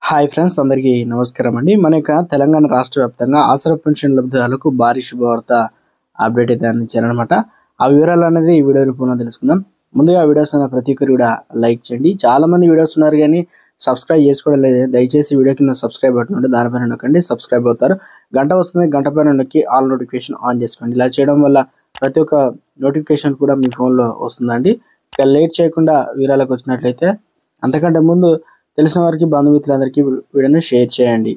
Hi friends, అందరికీ నమస్కారం అండి. మన యొక్క తెలంగాణ రాష్ట్ర వ్యాప్తంగా ఆసరా పెన్షన్ లబ్ధిదారులకు భారీ శుభవార్త అప్డేట్ అయితే అందించారనమాట. ఆ వివరాలు అనేది ఈ వీడియో రూపంలో తెలుసుకుందాం. ముందుగా వీడియోస్ అన్న ప్రతి ఒక్కరు కూడా లైక్ చేయండి. చాలా మంది వీడియోస్ ఉన్నారు కానీ సబ్స్క్రైబ్ చేసుకోవడం లేదు. దయచేసి వీడియో కింద సబ్స్క్రైబ్ బటన్ ఉంటే దానిపైన నొక్కండి, సబ్స్క్రైబ్ అవుతారు. గంట వస్తుంది, గంట పైన నొక్కి ఆల్ నోటిఫికేషన్ ఆన్ చేసుకోండి. ఇలా చేయడం వల్ల ప్రతి ఒక్క నోటిఫికేషన్ కూడా మీ ఫోన్లో వస్తుందండి. ఇక లేట్ చేయకుండా వివరాలకు వచ్చినట్లయితే, అంతకంటే ముందు తెలిసిన వారికి, బంధుమిత్రులందరికీ వీడియోని షేర్ చేయండి.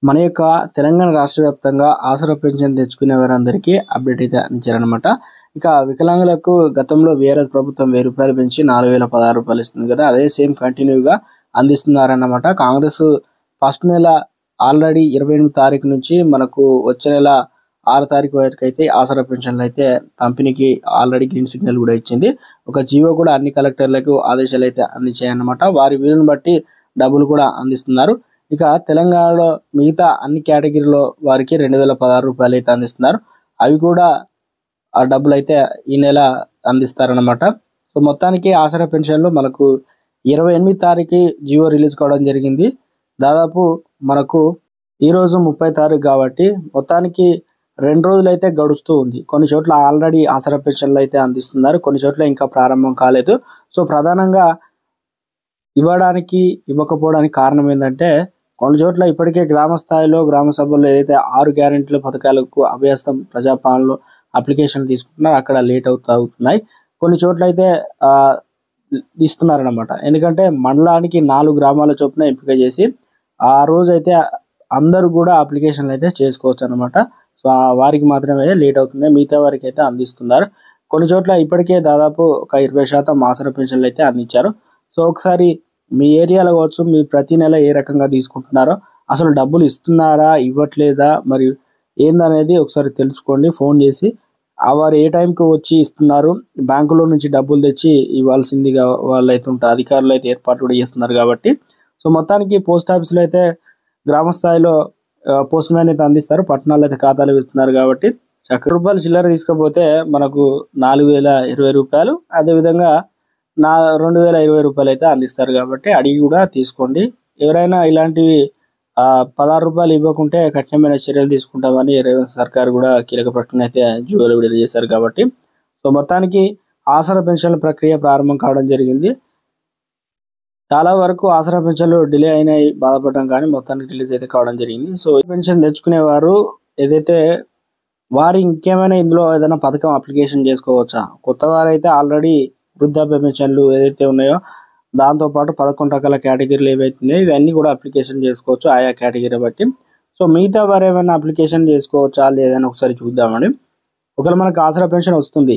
మన యొక్క తెలంగాణ రాష్ట్ర వ్యాప్తంగా ఆసరా పెన్షన్ తెచ్చుకునే వారందరికీ అప్డేట్ అయితే అందించారనమాట. ఇక వికలాంగులకు గతంలో వీఆర్ఎస్ ప్రభుత్వం ₹1000 పెంచి ₹4016 ఇస్తుంది కదా, అదే సేమ్ కంటిన్యూగా అందిస్తున్నారన్నమాట. కాంగ్రెస్ ఫస్ట్ నెల ఆల్రెడీ 28 తారీఖు నుంచి మనకు వచ్చే నెల 6 తారీఖు వరకు అయితే ఆసరా పెన్షన్లు అయితే పంపిణీకి ఆల్రెడీ గ్రీన్ సిగ్నల్ కూడా ఇచ్చింది. ఒక జీవో కూడా అన్ని కలెక్టర్లకు ఆదేశాలు అయితే అందించాయన్నమాట. వారి వీలుని బట్టి డబ్బులు కూడా అందిస్తున్నారు. ఇక తెలంగాణలో మిగతా అన్ని కేటగిరీలో వారికి ₹2016 అయితే అందిస్తున్నారు. అవి కూడా ఆ డబ్బులు అయితే ఈ నెల అందిస్తారనమాట. సో మొత్తానికి ఆసరా పెన్షన్లు మనకు 28 తారీఖు జీవో రిలీజ్ కావడం జరిగింది. దాదాపు మనకు ఈరోజు 30 తారీఖు కాబట్టి మొత్తానికి 2 రోజులు అయితే గడుస్తూ ఉంది. కొన్ని చోట్ల ఆల్రెడీ ఆసరా పెన్షన్లు అయితే అందిస్తున్నారు, కొన్ని చోట్ల ఇంకా ప్రారంభం కాలేదు. సో ప్రధానంగా ఇవ్వడానికి ఇవ్వకపోవడానికి కారణం ఏంటంటే, కొన్ని చోట్ల ఇప్పటికే గ్రామ స్థాయిలో గ్రామ సభల్లో ఏదైతే 6 గ్యారెంటీల పథకాలకు అభ్యస్తం ప్రజాపాలనలో అప్లికేషన్ తీసుకుంటున్నారు, అక్కడ లేట్ అవుతున్నాయి. కొన్ని చోట్ల అయితే ఇస్తున్నారనమాట. ఎందుకంటే మండలానికి 4 గ్రామాల చొప్పున ఎంపిక చేసి ఆ రోజు అయితే అందరూ కూడా అప్లికేషన్లు అయితే చేసుకోవచ్చు అనమాట. సో వారికి మాత్రమే లేట్ అవుతుంది, మిగతా వారికి అయితే అందిస్తున్నారు. కొన్ని చోట్ల ఇప్పటికే దాదాపు ఒక 20% ఆసరా పెన్షన్లు అయితే అందించారు. సో ఒకసారి మీ ఏరియాలో కావచ్చు, మీ ప్రతి నెల ఏ రకంగా తీసుకుంటున్నారో, అసలు డబ్బులు ఇస్తున్నారా ఇవ్వట్లేదా మరి ఏందనేది ఒకసారి తెలుసుకోండి ఫోన్ చేసి. వారు ఏ టైంకి వచ్చి ఇస్తున్నారు, బ్యాంకులో నుంచి డబ్బులు తెచ్చి ఇవ్వాల్సిందిగా వాళ్ళు అయితే ఉంటారు, అధికారులు అయితే ఏర్పాటు కూడా చేస్తున్నారు కాబట్టి. సో మొత్తానికి పోస్ట్ ఆఫీస్లో అయితే గ్రామ స్థాయిలో పోస్ట్ మ్యాన్ అయితే అందిస్తారు, పట్టణాల్లో అయితే ఖాతాలు ఇస్తున్నారు కాబట్టి ₹1 చిల్లర తీసుకపోతే మనకు ₹4020, అదేవిధంగా ₹2020 అయితే అందిస్తారు కాబట్టి అడిగి కూడా తీసుకోండి. ఎవరైనా ఇలాంటివి ₹16 ఇవ్వకుంటే కఠినమైన చర్యలు తీసుకుంటామని రేవంత్ సర్కార్ కూడా కీలక ప్రకటన అయితే జూలైలో విడుదల చేశారు కాబట్టి. సో మొత్తానికి ఆసరా పెన్షన్ల ప్రక్రియ ప్రారంభం కావడం జరిగింది. చాలా వరకు ఆసరా పెన్షన్లు డిలే అయినాయి, బాధపడడం కానీ మొత్తానికి రిలీజ్ అయితే కావడం జరిగింది. సో ఈ పెన్షన్ తెచ్చుకునేవారు ఏదైతే వారు ఇంకేమైనా ఇందులో ఏదైనా పథకం అప్లికేషన్ చేసుకోవచ్చా? కొత్త వారైతే ఆల్రెడీ వృద్ధాప్య పెన్షన్లు ఏదైతే ఉన్నాయో దాంతోపాటు 11 రకాల కేటగిరీలు ఏవైతే ఉన్నాయో ఇవన్నీ కూడా అప్లికేషన్ చేసుకోవచ్చు ఆయా కేటగిరీ బట్టి. సో మిగతా వారు ఏమైనా అప్లికేషన్ చేసుకోవచ్చా లేదని ఒకసారి చూద్దామండి. ఒకవేళ మనకు ఆసరా పెన్షన్ వస్తుంది,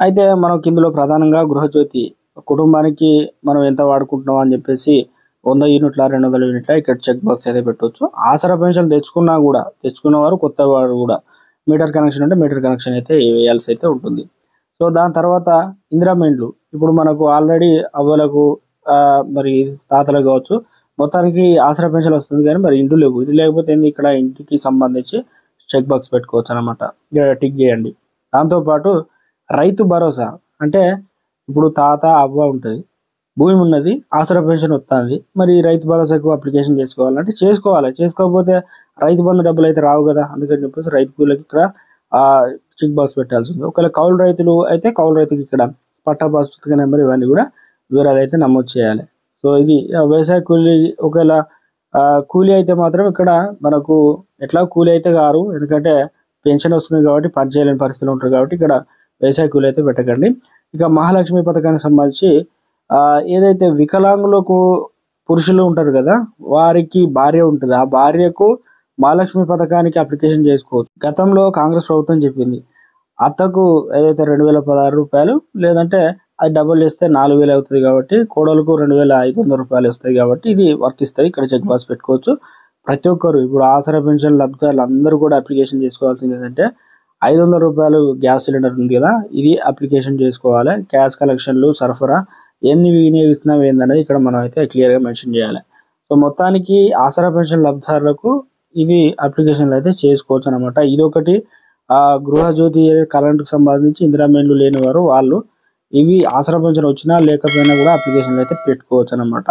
అయితే మనకి ఇందులో ప్రధానంగా గృహజ్యోతి కుటుంబానికి మనం ఎంత వాడుకుంటున్నాం అని చెప్పేసి 100 యూనిట్ల 200 యూనిట్ల ఇక్కడ చెక్ బాక్స్ అయితే పెట్టవచ్చు. ఆసరా పెన్షన్ తెచ్చుకున్నవారు కొత్త వారు కూడా మీటర్ కనెక్షన్ అంటే మీటర్ కనెక్షన్ అయితే వేయాల్సి అయితే ఉంటుంది. సో దాని తర్వాత ఇందిరమ్మ ఇండ్లు, ఇప్పుడు మనకు ఆల్రెడీ అవ్వలకు మరి తాతలకు కావచ్చు మొత్తానికి ఆసరా పెన్షన్ వస్తుంది, కానీ మరి ఇండ్లు లేవు. ఇండ్లు లేకపోతే ఏంది, ఇక్కడ ఇంటికి సంబంధించి చెక్ బాక్స్ పెట్టుకోవచ్చు అనమాట, ఇక్కడ టిక్ చేయండి. దాంతోపాటు రైతు భరోసా అంటే ఇప్పుడు తాత అవ్వ ఉంటుంది, భూమి ఉన్నది, ఆసరా పెన్షన్ వస్తుంది, మరి రైతు భరోసాకు అప్లికేషన్ చేసుకోవాలంటే చేసుకోకపోతే రైతు బంధు డబ్బులు అయితే రావు కదా. అందుకని చెప్పేసి రైతు కూలీకి ఇక్కడ చెక్ బాక్స్ పెట్టాల్సి ఉంది. ఒకవేళ కౌలు రైతులు అయితే కౌలు రైతుకి ఇక్కడ పట్టా పాస్ పుస్తక నెంబర్ ఇవన్నీ కూడా వివరాలు అయితే నమోదు చేయాలి. సో ఇది వ్యవసాయ కూలీ. ఒకవేళ కూలీ అయితే మాత్రం ఇక్కడ మనకు ఎట్లా కూలీ అయితే కారు, ఎందుకంటే పెన్షన్ వస్తుంది కాబట్టి పని చేయలేని పరిస్థితులు ఉంటారు కాబట్టి ఇక్కడ వ్యవసాయ కూలీ అయితే పెట్టకండి. ఇక మహాలక్ష్మి పథకానికి సంబంధించి ఏదైతే వికలాంగులకు పురుషులు ఉంటారు కదా, వారికి భార్య ఉంటుంది, ఆ భార్యకు మహాలక్ష్మి పథకానికి అప్లికేషన్ చేసుకోవచ్చు. గతంలో కాంగ్రెస్ ప్రభుత్వం చెప్పింది అత్తకు ఏదైతే ₹2016 లేదంటే అది డబుల్ చేస్తే 4000 అవుతుంది కాబట్టి కోడలకు ₹2500 వస్తాయి కాబట్టి ఇది వర్తిస్తుంది. ఇక్కడ చెక్ బాక్స్ పెట్టుకోవచ్చు. ప్రతి ఒక్కరు ఇప్పుడు ఆసరా పెన్షన్ లబ్ధిదారులు అందరూ కూడా అప్లికేషన్ చేసుకోవాల్సింది ఏంటంటే ₹500 గ్యాస్ సిలిండర్ ఉంది కదా, ఇది అప్లికేషన్ చేసుకోవాలి. గ్యాస్ కలెక్షన్లు, సరఫరా ఎన్ని వినియోగిస్తున్నాం ఏందనేది ఇక్కడ మనం అయితే క్లియర్గా మెన్షన్ చేయాలి. సో మొత్తానికి ఆసరా పెన్షన్ లబ్ధిదారులకు ఇది అప్లికేషన్లు అయితే చేసుకోవచ్చు అనమాట. ఇదొకటి. గృహజ్యోతి కరెంటుకు సంబంధించి ఇందిరమ్మ ఇండ్లు లేని వారు వాళ్ళు ఇవి ఆసరా పెన్షన్ వచ్చినా లేకపోయినా కూడా అప్లికేషన్లు అయితే పెట్టుకోవచ్చు అనమాట.